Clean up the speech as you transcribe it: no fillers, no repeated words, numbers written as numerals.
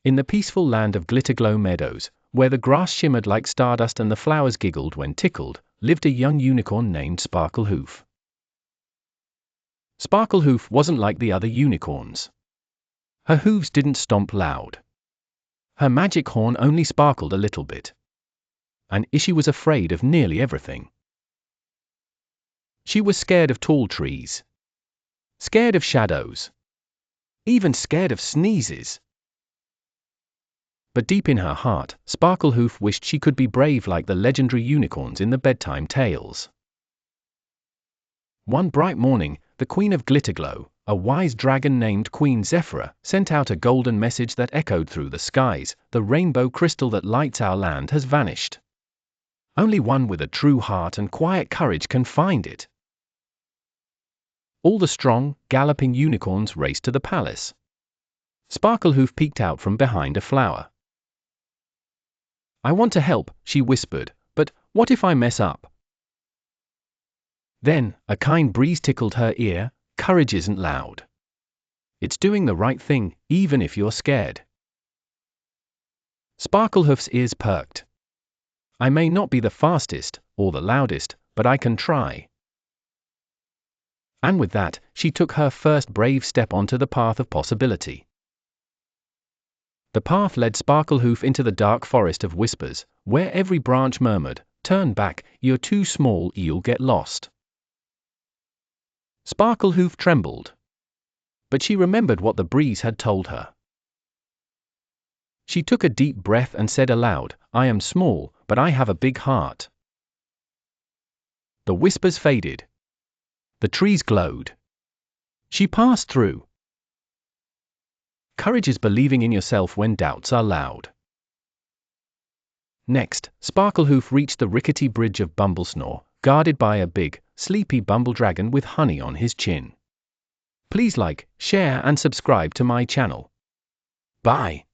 In the peaceful land of Glitterglow Meadows, where the grass shimmered like stardust and the flowers giggled when tickled, lived a young unicorn named Sparklehoof. Sparklehoof wasn't like the other unicorns. Her hooves didn't stomp loud. Her magic horn only sparkled a little bit. And she was afraid of nearly everything. She was scared of tall trees. Scared of shadows. Even scared of sneezes. But deep in her heart, Sparklehoof wished she could be brave like the legendary unicorns in the bedtime tales. One bright morning, the Queen of Glitterglow, a wise dragon named Queen Zephyra, sent out a golden message that echoed through the skies: "The rainbow crystal that lights our land has vanished. Only one with a true heart and quiet courage can find it." All the strong, galloping unicorns raced to the palace. Sparklehoof peeked out from behind a flower. "I want to help," she whispered, "but what if I mess up?" Then, a kind breeze tickled her ear: "Courage isn't loud. It's doing the right thing, even if you're scared." Sparklehoof's ears perked. "I may not be the fastest, or the loudest, but I can try." And with that, she took her first brave step onto the path of possibility. The path led Sparklehoof into the dark forest of whispers, where every branch murmured, "Turn back, you're too small, you'll get lost." Sparklehoof trembled. But she remembered what the breeze had told her. She took a deep breath and said aloud, "I am small, but I have a big heart." The whispers faded. The trees glowed. She passed through. Courage is believing in yourself when doubts are loud. Next, Sparklehoof reached the rickety Bridge of Bumblesnore, guarded by a big, sleepy bumble dragon with honey on his chin. Please like, share and subscribe to my channel. Bye.